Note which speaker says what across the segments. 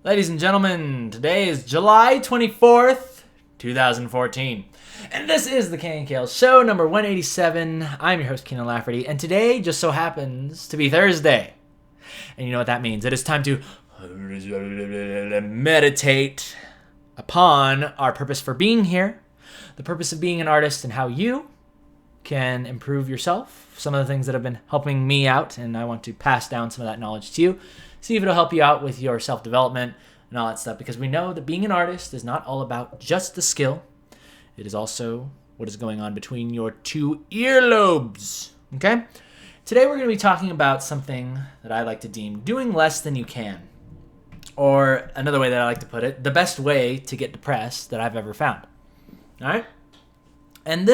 Speaker 1: Ladies and gentlemen, today is July 24th, 2014. And this is the KNKL show number 187. I'm your host, Keenan Lafferty, and today just so happens to be Thursday. And you know what that means. It is time to meditate upon our purpose for being here, the purpose of being an artist, and how you can improve yourself. Some of the things that have been helping me out, and I want to pass down some of that knowledge to you. See if it'll help you out with your self-development and all that stuff, because we know that being an artist is not all about just the skill. It is also what is going on between your two earlobes. Okay? Today we're going to be talking about something that I like to deem doing less than you can. Or another way that I like to put it, the best way to get depressed that I've ever found. All right? And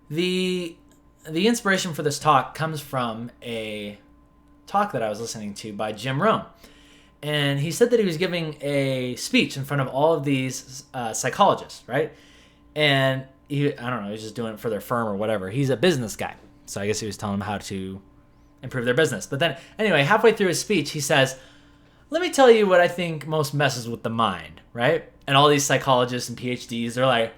Speaker 1: the inspiration for this talk comes from a talk that I was listening to by Jim Rohn. And he said that he was giving a speech in front of all of these psychologists, right? And I don't know, he was just doing it for their firm or whatever. He's a business guy. So I guess he was telling them how to improve their business. But then, anyway, halfway through his speech, he says, let me tell you what I think most messes with the mind, right? And all these psychologists and PhDs, they're like,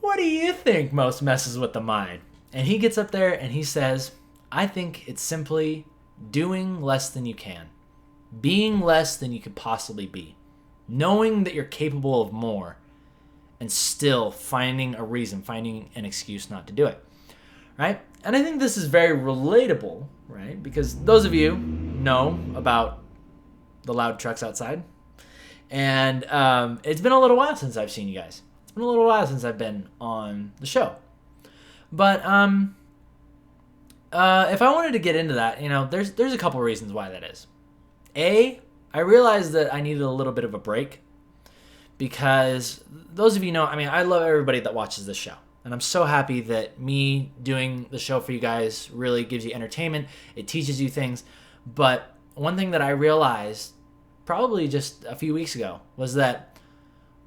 Speaker 1: what do you think most messes with the mind? And he gets up there and he says, I think it's simply doing less than you can, being less than you could possibly be, knowing that you're capable of more, and still finding a reason, finding an excuse not to do it, right? And I think this is very relatable, right? Because those of you know about the loud trucks outside, and it's been a little while since I've seen you guys. It's been a little while since I've been on the show. But if I wanted to get into that, there's a couple reasons why that is. I realized that I needed a little bit of a break because those of you know, I love everybody that watches this show. And I'm so happy that me doing the show for you guys really gives you entertainment. It teaches you things. But one thing that I realized probably just a few weeks ago was that,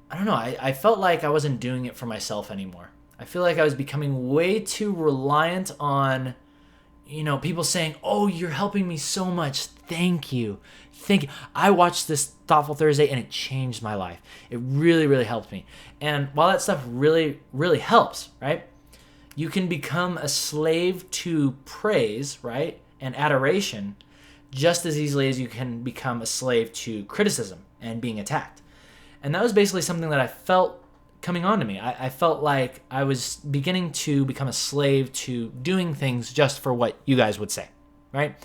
Speaker 1: I don't know, I felt like I wasn't doing it for myself anymore. I feel like I was becoming way too reliant on, people saying, oh, you're helping me so much. Thank you. Thank you. I watched this Thoughtful Thursday and it changed my life. It really, really helped me. And while that stuff really, really helps, right? You can become a slave to praise, right? And adoration just as easily as you can become a slave to criticism and being attacked. And that was basically something that I felt coming on to me. I felt like I was beginning to become a slave to doing things just for what you guys would say, right?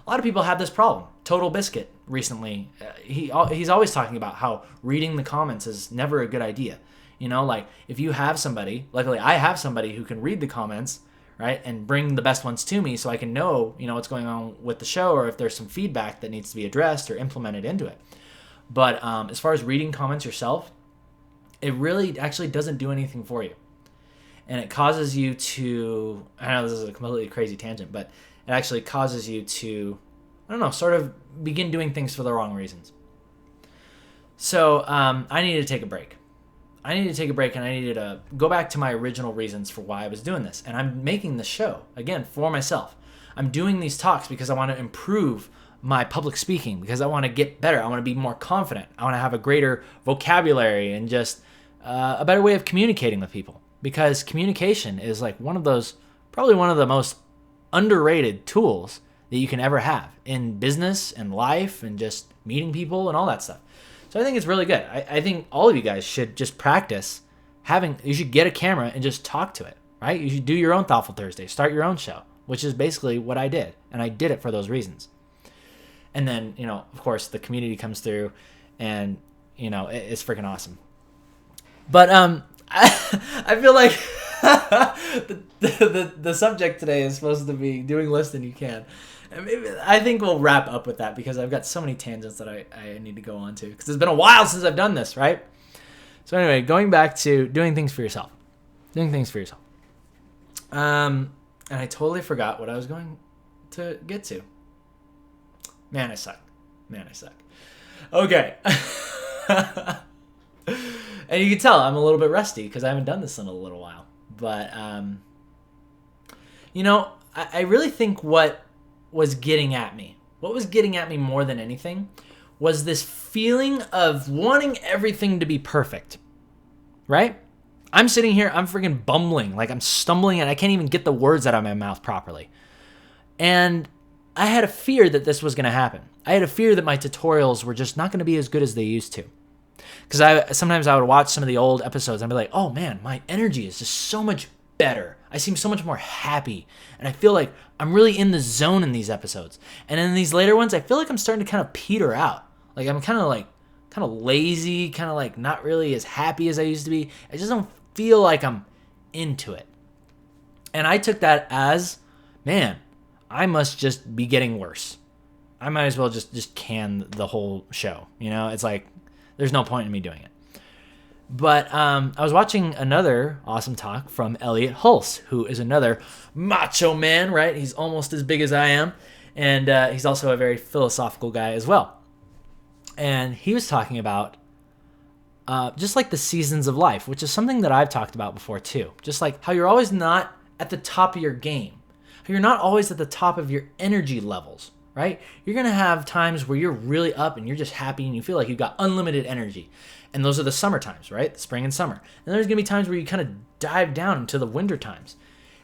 Speaker 1: A lot of people have this problem. Total Biscuit recently, he's always talking about how reading the comments is never a good idea. Like if you have somebody, luckily I have somebody who can read the comments, right, and bring the best ones to me so I can know, what's going on with the show or if there's some feedback that needs to be addressed or implemented into it. But as far as reading comments yourself, it really actually doesn't do anything for you. And it causes you to, I know this is a completely crazy tangent, but it actually causes you to, sort of begin doing things for the wrong reasons. So I needed to take a break. And I needed to go back to my original reasons for why I was doing this. And I'm making the show, again, for myself. I'm doing these talks because I want to improve my public speaking, because I want to get better. I want to be more confident. I want to have a greater vocabulary and just a better way of communicating with people, because communication is like probably one of the most underrated tools that you can ever have in business and life and just meeting people and all that stuff. So I think it's really good. I think all of you guys should just practice you should get a camera and just talk to it, right? You should do your own Thoughtful Thursday, start your own show, which is basically what I did. And I did it for those reasons. And then, of course, the community comes through and, it's freaking awesome. But I feel like the subject today is supposed to be doing less than you can. And maybe, I think we'll wrap up with that because I've got so many tangents that I need to go on to, because it's been a while since I've done this, right? So anyway, going back to doing things for yourself. And I totally forgot what I was going to get to. Man, I suck. Okay. And you can tell I'm a little bit rusty because I haven't done this in a little while. But, I really think what was getting at me more than anything was this feeling of wanting everything to be perfect, right? I'm sitting here, I'm freaking bumbling, like I'm stumbling and I can't even get the words out of my mouth properly. And I had a fear that this was going to happen. I had a fear that my tutorials were just not going to be as good as they used to. Because sometimes I would watch some of the old episodes and I'd be like, oh man, my energy is just so much better. I seem so much more happy. And I feel like I'm really in the zone in these episodes. And in these later ones, I feel like I'm starting to kind of peter out. Like I'm kind of lazy, kind of like not really as happy as I used to be. I just don't feel like I'm into it. And I took that as, man, I must just be getting worse. I might as well just can the whole show. You know, it's like, there's no point in me doing it. But I was watching another awesome talk from Elliot Hulse, who is another macho man, right? He's almost as big as I am. And he's also a very philosophical guy as well. And he was talking about just like the seasons of life, which is something that I've talked about before too. Just like how you're always not at the top of your game. How you're not always at the top of your energy levels, right? You're going to have times where you're really up and you're just happy and you feel like you've got unlimited energy. And those are the summer times, right? The spring and summer. And there's going to be times where you kind of dive down into the winter times.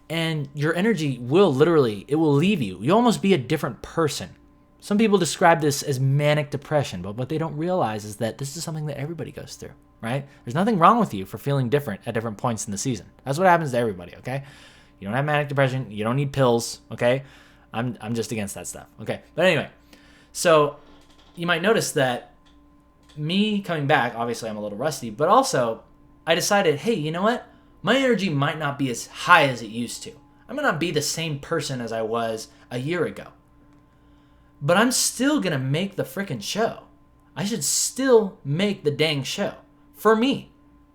Speaker 1: And your energy will literally, it will leave you. You'll almost be a different person. Some people describe this as manic depression, but what they don't realize is that this is something that everybody goes through, right? There's nothing wrong with you for feeling different at different points in the season. That's what happens to everybody, okay? You don't have manic depression. You don't need pills, okay? I'm just against that stuff, okay? But anyway, so you might notice that me coming back, obviously I'm a little rusty, but also I decided, hey, you know what? My energy might not be as high as it used to. I might not be the same person as I was a year ago. But I'm still going to make the freaking show. I should still make the dang show. For me,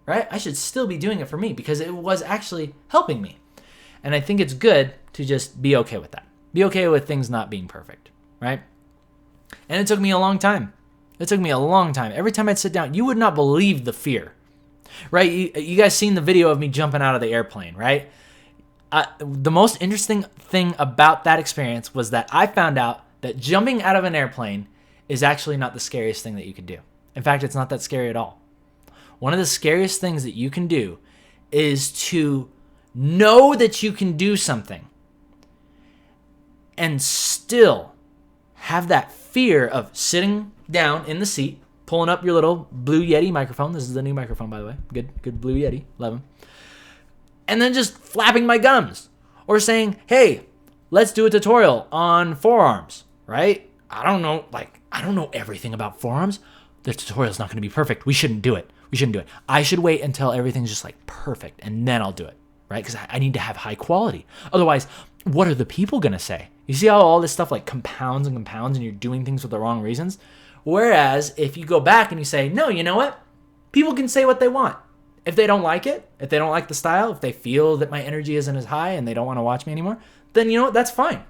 Speaker 1: right? I should still be doing it for me because it was actually helping me. And I think it's good to just be okay with that. Be okay with things not being perfect, right? And it took me a long time. It took me a long time. Every time I'd sit down, you would not believe the fear, right? You guys seen the video of me jumping out of the airplane, right? The most interesting thing about that experience was that I found out that jumping out of an airplane is actually not the scariest thing that you could do. In fact, it's not that scary at all. One of the scariest things that you can do is to know that you can do something and still have that fear of sitting down in the seat, pulling up your little Blue Yeti microphone. This is the new microphone, by the way. Good Blue Yeti. Love them. And then just flapping my gums or saying, hey, let's do a tutorial on forearms, right? I don't know everything about forearms. The tutorial's not going to be perfect. We shouldn't do it. I should wait until everything's just like perfect and then I'll do it, right? Because I need to have high quality. Otherwise, what are the people going to say? You see how all this stuff like compounds and you're doing things for the wrong reasons? Whereas if you go back and you say, no, you know what? People can say what they want. If they don't like it, if they don't like the style, if they feel that my energy isn't as high and they don't want to watch me anymore, then you know what? That's fine.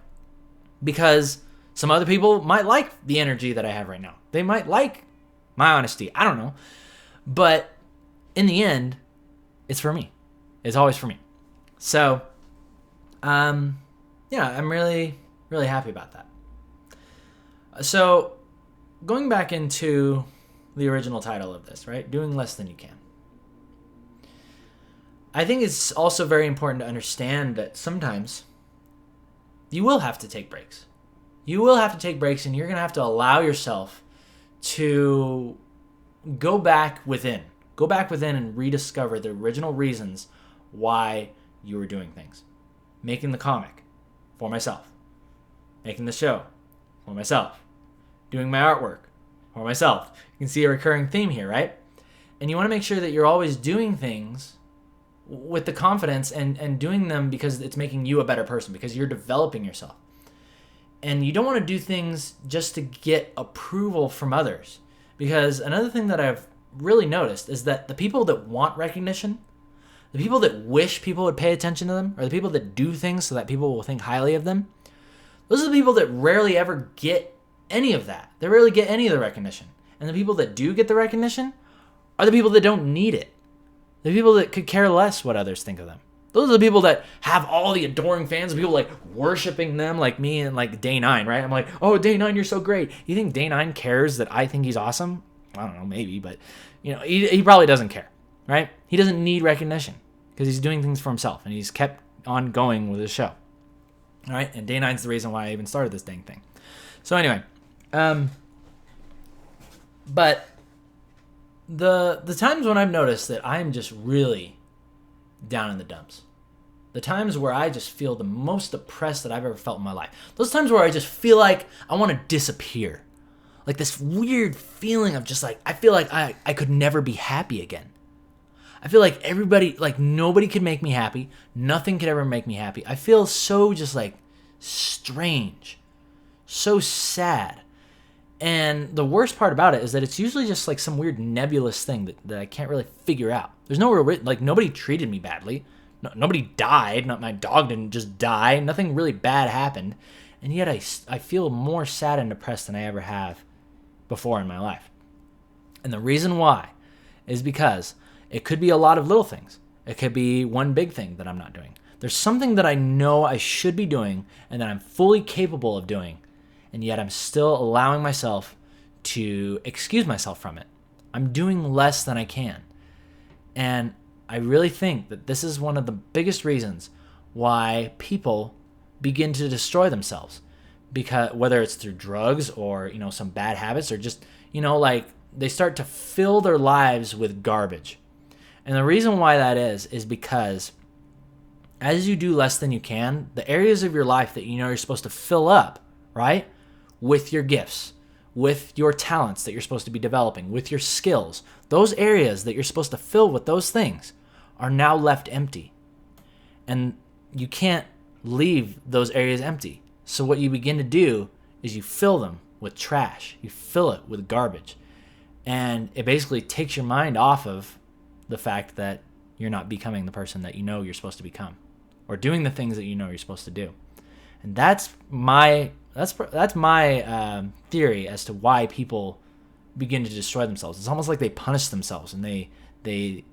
Speaker 1: Because some other people might like the energy that I have right now. They might like my honesty. I don't know. But in the end, it's for me. It's always for me. So, yeah, I'm really, really happy about that. So, going back into the original title of this, right? Doing less than you can. I think it's also very important to understand that sometimes you will have to take breaks. You will have to take breaks, and you're going to have to allow yourself to go back within and rediscover the original reasons why you were doing things. Making the comic for myself. Making the show for myself. Doing my artwork for myself. You can see a recurring theme here, right? And you want to make sure that you're always doing things with the confidence and doing them because it's making you a better person, because you're developing yourself. And you don't want to do things just to get approval from others. Because another thing that I've really noticed is that the people that want recognition, the people that wish people would pay attention to them, or the people that do things so that people will think highly of them, those are the people that rarely ever get any of that. They rarely get any of the recognition. And the people that do get the recognition are the people that don't need it. The people that could care less what others think of them. Those are the people that have all the adoring fans, people like worshiping them, like me and like Day 9, right? I'm like, oh, Day 9, you're so great. You think Day 9 cares that I think he's awesome? I don't know, maybe, but he probably doesn't care, right? He doesn't need recognition because he's doing things for himself and he's kept on going with his show. All right, and Day 9's the reason why I even started this dang thing. So anyway, but the times when I've noticed that I'm just really down in the dumps, the times where I just feel the most depressed that I've ever felt in my life, those times where I just feel like I want to disappear, like this weird feeling of just like, I feel like I could never be happy again. I feel like nobody could make me happy. Nothing could ever make me happy. I feel so just like strange, so sad. And the worst part about it is that it's usually just like some weird nebulous thing that I can't really figure out. There's no real, like nobody treated me badly. Nobody died. My dog didn't just die. Nothing really bad happened. And yet I feel more sad and depressed than I ever have before in my life. And the reason why is because it could be a lot of little things. It could be one big thing that I'm not doing. There's something that I know I should be doing and that I'm fully capable of doing, and yet I'm still allowing myself to excuse myself from it. I'm doing less than I can. And I really think that this is one of the biggest reasons why people begin to destroy themselves, because whether it's through drugs or, some bad habits or just, like they start to fill their lives with garbage. And the reason why that is because as you do less than you can, the areas of your life that you're supposed to fill up, right, with your gifts, with your talents that you're supposed to be developing, with your skills, those areas that you're supposed to fill with those things are now left empty. And you can't leave those areas empty. So what you begin to do is you fill them with trash. You fill it with garbage. And it basically takes your mind off of the fact that you're not becoming the person that you're supposed to become, or doing the things that you're supposed to do. And that's my theory as to why people begin to destroy themselves. It's almost like they punish themselves, and they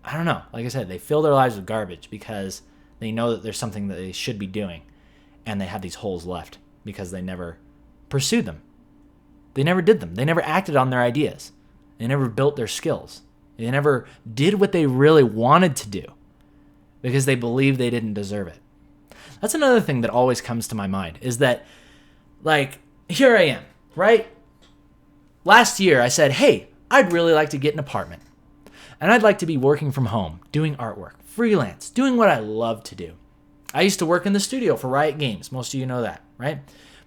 Speaker 1: I don't know, like I said, they fill their lives with garbage because they know that there's something that they should be doing, and they have these holes left because they never pursued them. They never did them. They never acted on their ideas. They never built their skills. They never did what they really wanted to do because they believed they didn't deserve it. That's another thing that always comes to my mind is that, like, here I am, right? Last year I said, hey, I'd really like to get an apartment. And I'd like to be working from home, doing artwork, freelance, doing what I love to do. I used to work in the studio for Riot Games. Most of you know that, right?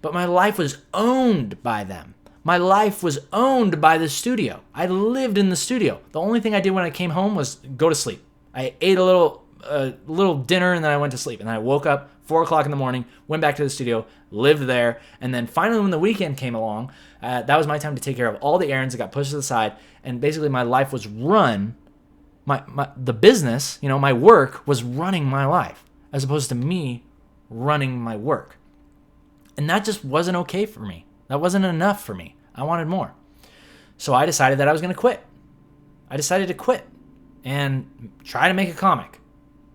Speaker 1: But my life was owned by them. My life was owned by the studio. I lived in the studio. The only thing I did when I came home was go to sleep. I ate a little dinner, and then I went to sleep. And then I woke up 4 o'clock in the morning, went back to the studio, lived there. And then finally when the weekend came along, that was my time to take care of all the errands that got pushed to the side. And basically my life was run. The business, my work was running my life as opposed to me running my work. And that just wasn't okay for me. That wasn't enough for me. I wanted more. So I decided that I was going to quit. I decided to quit and try to make a comic,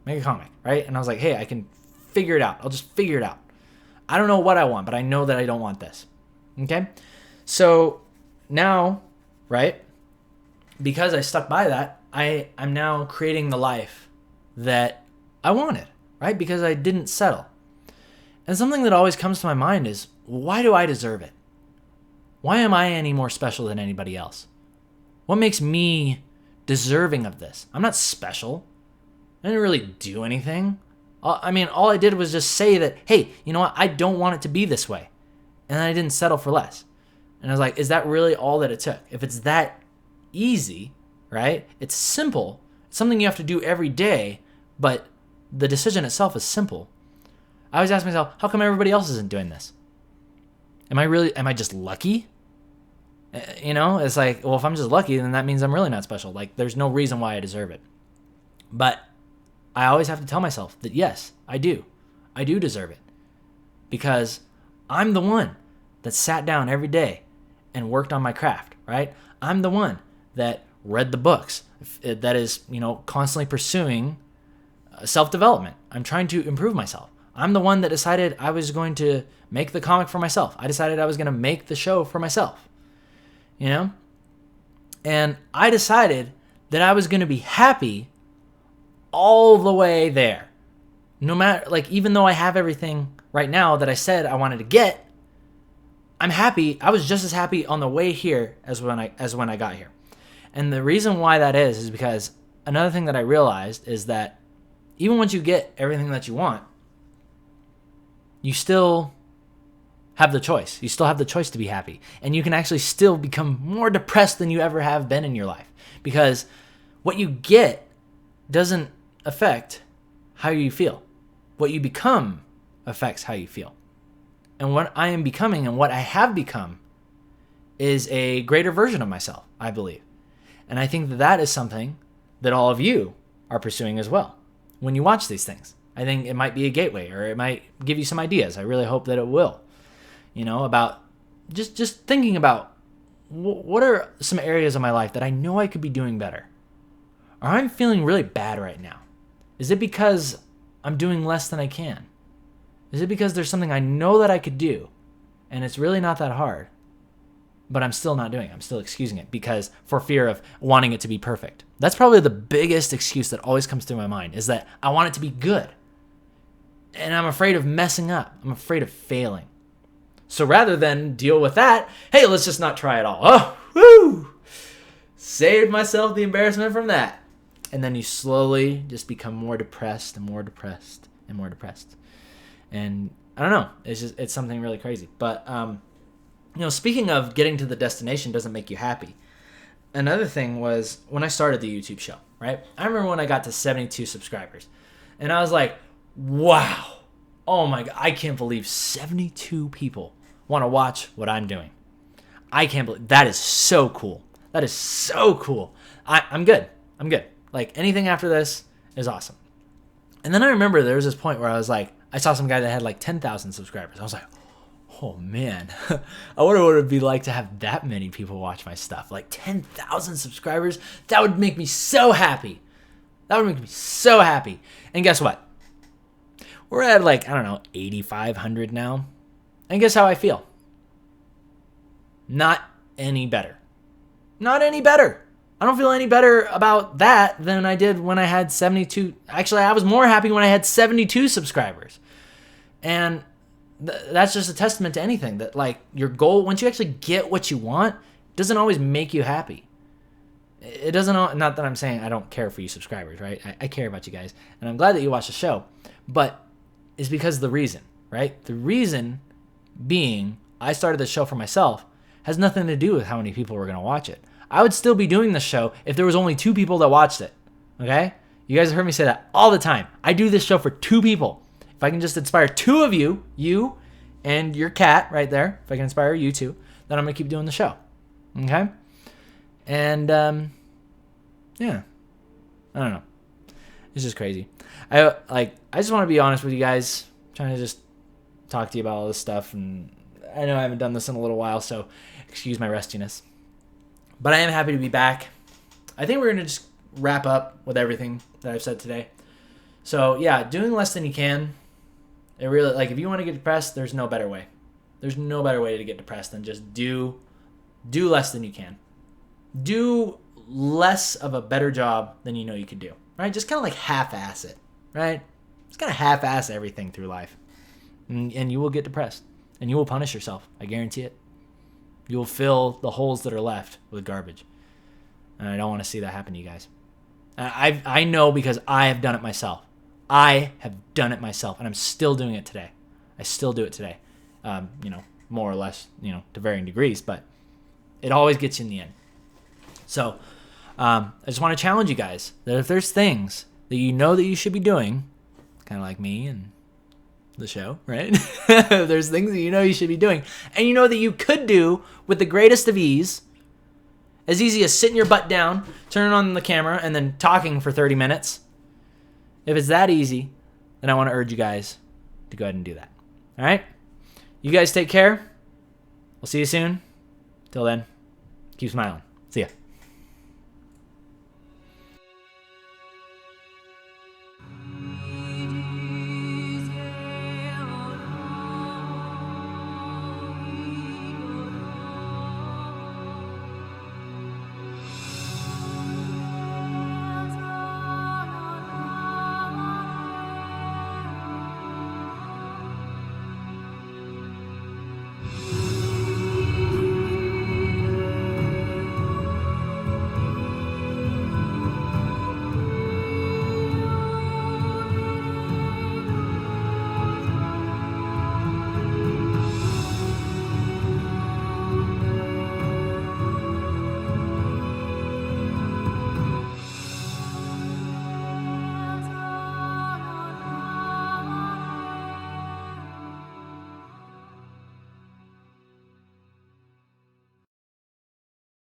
Speaker 1: right? And I was like, hey, I can figure it out. I'll just figure it out. I don't know what I want, but I know that I don't want this. Okay? So now, right, because I stuck by that, I'm now creating the life that I wanted, right? Because I didn't settle. And something that always comes to my mind is, why do I deserve it? Why am I any more special than anybody else? What makes me deserving of this? I'm not special. I didn't really do anything. All I did was just say that, hey, you know what? I don't want it to be this way. And I didn't settle for less. And I was like, is that really all that it took? If it's that easy, right? It's simple. It's something you have to do every day, but the decision itself is simple. I always ask myself, how come everybody else isn't doing this? Am I just lucky? It's like, well, if I'm just lucky, then that means I'm really not special. Like, there's no reason why I deserve it. But I always have to tell myself that, yes, I do. I do deserve it. Because I'm the one that sat down every day and worked on my craft, right? I'm the one that read the books, that is, constantly pursuing self-development. I'm trying to improve myself. I'm the one that decided I was going to make the comic for myself. I decided I was going to make the show for myself. You know? And I decided that I was going to be happy all the way there. No matter, like, even though I have everything right now that I said I wanted to get, I'm happy. I was just as happy on the way here as when I got here. And the reason why that is because another thing that I realized is that even once you get everything that you want, you still have the choice. You still have the choice to be happy. And you can actually still become more depressed than you ever have been in your life. Because what you get doesn't affect how you feel. What you become affects how you feel. And what I am becoming and what I have become is a greater version of myself, I believe. And I think that that is something that all of you are pursuing as well when you watch these things. I think it might be a gateway, or it might give you some ideas. I really hope that it will. You know, about just thinking about what are some areas of my life that I know I could be doing better? Or I'm feeling really bad right now. Is it because I'm doing less than I can? Is it because there's something I know that I could do and it's really not that hard, but I'm still not doing it? I'm still excusing it because for fear of wanting it to be perfect. That's probably the biggest excuse that always comes through my mind, is that I want it to be good. And I'm afraid of messing up. I'm afraid of failing. So rather than deal with that, hey, let's just not try it all. Oh, woo! Saved myself the embarrassment from that. And then you slowly just become more depressed and more depressed and more depressed. And I don't know. It's something really crazy. But, speaking of getting to the destination doesn't make you happy. Another thing was when I started the YouTube show, right? I remember when I got to 72 subscribers. And I was like, wow. Oh my God, I can't believe 72 people want to watch what I'm doing. I can't believe that is so cool. That is so cool. I'm good. I'm good. Like, anything after this is awesome. And then I remember there was this point where I was like, I saw some guy that had like 10,000 subscribers. I was like, oh man, I wonder what it would be like to have that many people watch my stuff. Like 10,000 subscribers. That would make me so happy. That would make me so happy. And guess what? We're at like, 8,500 now. And guess how I feel? Not any better. Not any better. I don't feel any better about that than I did when I had 72. Actually, I was more happy when I had 72 subscribers. And that's just a testament to anything. That, like, your goal, once you actually get what you want, doesn't always make you happy. It doesn't, not that I'm saying I don't care for you subscribers, right? I care about you guys. And I'm glad that you watch the show. But it's because of the reason, right? The reason being I started the show for myself has nothing to do with how many people were going to watch it. I would still be doing the show if there was only 2 people that watched it, okay? You guys have heard me say that all the time. I do this show for 2 people. If I can just inspire 2 of you, you and your cat right there, if I can inspire you too, then I'm going to keep doing the show, okay? And, yeah, I don't know. It's just crazy. I just want to be honest with you guys. I'm trying to just talk to you about all this stuff, and I know I haven't done this in a little while, so excuse my rustiness. But I am happy to be back. I think we're going to just wrap up with everything that I've said today. So, yeah, doing less than you can. It really, like, if you want to get depressed, there's no better way. There's no better way to get depressed than just do less than you can. Do less of a better job than you know you could do, right? Just kind of like half-ass it, right? Just kind of half-ass everything through life. And you will get depressed. And you will punish yourself. I guarantee it. You will fill the holes that are left with garbage. And I don't want to see that happen to you guys. I know because I have done it myself. I have done it myself, and I'm still doing it today. I still do it today. More or less, to varying degrees, but it always gets you in the end. So I just want to challenge you guys that if there's things that you know that you should be doing, kind of like me and the show, right? There's things that you know you should be doing, and you know that you could do with the greatest of ease, as easy as sitting your butt down, turning on the camera, and then talking for 30 minutes. If it's that easy, then I want to urge you guys to go ahead and do that. All right? You guys take care. We'll see you soon. Till then, keep smiling. See ya.